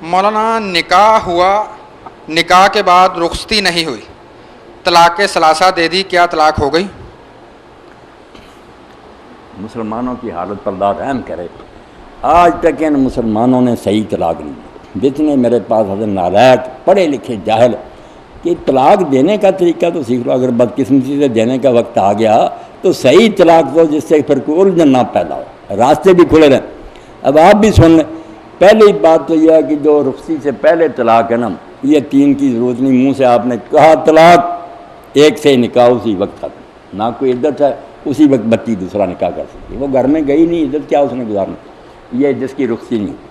مولانا نکاح ہوا، نکاح کے بعد رخصتی نہیں ہوئی، طلاق ثلاثہ دے دی، کیا طلاق ہو گئی؟ مسلمانوں کی حالت پر اللہ رحم کرے، آج تک ان مسلمانوں نے صحیح طلاق نہیں دی۔ جتنے میرے پاس حضرت نالائق پڑھے لکھے جاہل کہ طلاق دینے کا طریقہ تو سیکھ لو، اگر بدقسمتی سے دینے کا وقت آ گیا تو صحیح طلاق دو جس سے پھر کوئی الجھن نہ پیدا ہو، راستے بھی کھلے رہیں۔ اب آپ بھی سن لیں، پہلی بات تو یہ ہے کہ جو رخصتی سے پہلے طلاق ہے نا، یہ 3 کی ضرورت نہیں، منہ سے آپ نے کہا طلاق، 1 سے نکاح اسی وقت ختم، نہ کوئی عدت ہے، اسی وقت بچی دوسرا نکاح کر سکتی، وہ گھر میں گئی نہیں، عدت کیا اس نے گزارنا، یہ جس کی رخصتی نہیں۔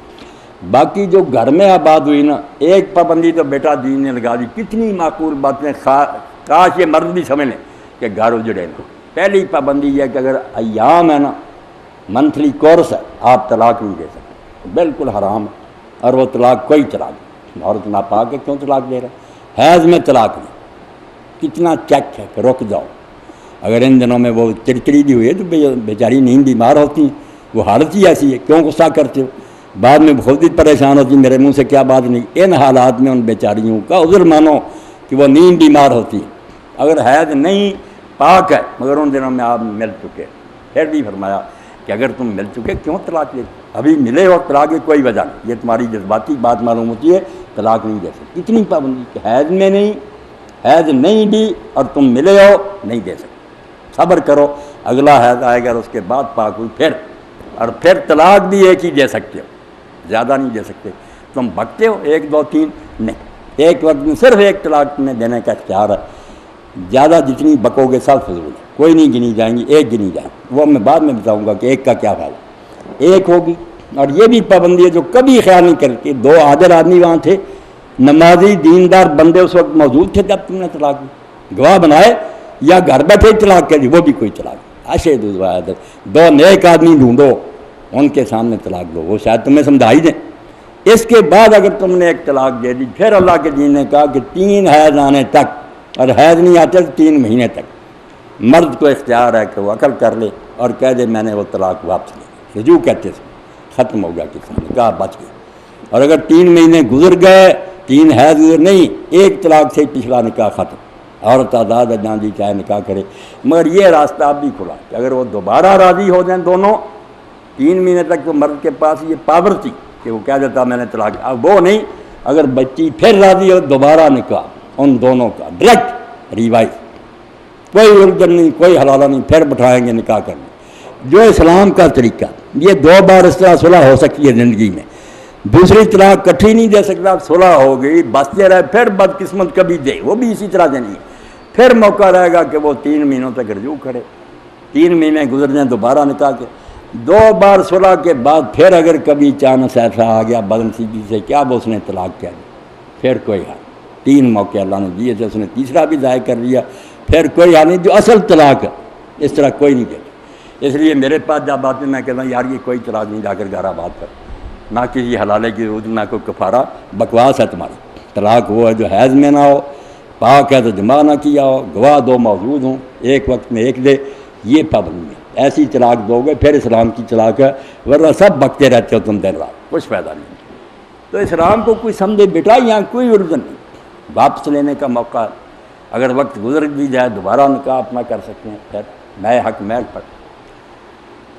باقی جو گھر میں آباد ہوئی نا، ایک پابندی تو بیٹا دین نے لگا دی، کتنی معقول باتیں، کاش یہ مرد بھی سمجھ لیں کہ گھر اجڑے نا۔ پہلی پابندی یہ ہے کہ اگر ایام ہے نا، منتھلی کورس ہے، آپ طلاق نہیں دے سکتے، بالکل حرام ہے، اور وہ طلاق کوئی طلاق نہیں، عورت ناپاک ہے کیوں طلاق دے رہا ہے؟ حیض میں طلاق نہیں، کتنا چیک ہے کہ رک جاؤ، اگر ان دنوں میں وہ چڑچڑی بھی ہوئی ہے تو بیچاری نیند بیمار ہوتی ہیں، وہ حالت ہی ایسی ہے، کیوں غصہ کرتے ہو؟ بعد میں خود ہی پریشان ہوتی، میرے منہ سے کیا بات نہیں۔ ان حالات میں ان بیچاریوں کا عذر مانو کہ وہ نیند بیمار ہوتی ہیں، اگر حیض نہیں پاک ہے مگر ان دنوں میں آپ مل چکے، پھر بھی فرمایا کہ اگر تم مل چکے کیوں طلاق دے، ابھی ملے ہو طلاق کی کوئی وجہ نہیں، یہ تمہاری جذباتی بات معلوم ہوتی ہے، طلاق نہیں دے سکتے۔ کتنی پابندی کہ حیض میں نہیں، حیض نہیں دی اور تم ملے ہو نہیں دے سکتے، صبر کرو، اگلا حیض آئے گا اس کے بعد پاک ہوئی پھر، اور پھر طلاق بھی ایک ہی دے سکتے ہو، زیادہ نہیں دے سکتے۔ تم بکتے ہو 1 2 3 نہیں، ایک وقت میں صرف 1 طلاق تمہیں دینے کا اختیار ہے، زیادہ جتنی بکو گے سب فضول ہے، کوئی نہیں گنی جائیں گی، 1 گنی جائیں گی، وہ میں بعد میں بتاؤں گا کہ 1 کا کیا فائدہ، 1 ہوگی۔ اور یہ بھی پابندی ہے جو کبھی خیال نہیں کرتی، 2 عادل آدمی وہاں تھے، نمازی دیندار بندے اس وقت موجود تھے جب تم نے طلاق دی، گواہ بنائے یا گھر بیٹھے طلاق کر دی، وہ بھی کوئی طلاق نہیں، اشہد الوحدت، 2 نیک آدمی ڈھونڈو ان کے سامنے طلاق دو، وہ شاید تمہیں سمجھا ہی دیں۔ اس کے بعد اگر تم نے 1 طلاق دے دی، پھر اللہ کے دین نے کہا کہ 3 حیض آنے تک، اور حیض نہیں آتے تو 3 مہینے تک مرد کو اختیار ہے کہ وہ عقل کر لے اور کہہ دے میں نے وہ طلاق واپس لے، رجوع کہتے تھے، ختم ہو گیا، کسی نے کہا بچ گیا۔ اور اگر 3 مہینے گزر گئے، 3 حیض گزر نہیں، 1 طلاق سے پچھلا نکاح ختم، عورت آزاد ہے جہاں جی چاہے نکاح کرے۔ مگر یہ راستہ اب بھی کھلا کہ اگر وہ دوبارہ راضی ہو جائیں دونوں، 3 مہینے تک تو مرد کے پاس یہ پاور تھی کہ وہ کہہ دیتا میں نے طلاق، اب وہ نہیں، اگر بچی پھر راضی ہو دوبارہ نکاح ان دونوں کا ڈائریکٹ ریوائز، کوئی الجھن نہیں، کوئی حلالہ نہیں، پھر بٹھائیں گے نکاح کرنے، جو اسلام کا طریقہ۔ یہ 2 بار اس طرح صلح ہو سکتی ہے زندگی میں، دوسری طلاق کٹھی نہیں دے سکتا، صلح ہو گئی بچتے رہے، پھر بدقسمت کبھی دے، وہ بھی اسی طرح دینی ہے، پھر موقع رہے گا کہ وہ 3 مہینوں تک رجوع کرے، 3 مہینے گزر جائیں دوبارہ نکاح کے، 2 بار صلح کے بعد پھر اگر کبھی چانس ایسا آ گیا بدنصیبی سے کیا وہ اس نے طلاق کہہ دی، پھر کوئی حال، 3 موقع اللہ نے دیے تھے، اس نے تیسرا بھی ضائع کر لیا، پھر کوئی حال نہیں، جو اصل طلاق ہے اس طرح کوئی نہیں دیتا۔ اس لیے میرے پاس جب آتے میں کہتا ہوں یار یہ کوئی طلاق نہیں، جا کر گھر آباد کر، نہ کسی حلالے کی ضرورت، نہ کوئی کفارہ، بکواس ہے تمہاری۔ طلاق وہ ہے جو حیض میں نہ ہو، پاک ہے تو جمع نہ کیا ہو، گواہ 2 موجود ہوں، ایک وقت میں 1 دے، یہ پابندی ہے۔ ایسی طلاق دو گے پھر اسلام کی طلاق ہے، ورنہ سب بکتے رہتے ہو تم دن رات، کچھ فائدہ نہیں۔ تو اسلام کو کوئی سمجھے بیٹا، یہاں کوئی الجھن نہیں، واپس لینے کا موقع، اگر وقت گزر بھی جائے دوبارہ نکاح اپنا کر سکتے ہیں، پھر نئے حق محل پر۔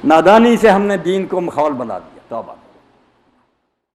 نادانی سے ہم نے دین کو مخول بنا دیا، توبہ۔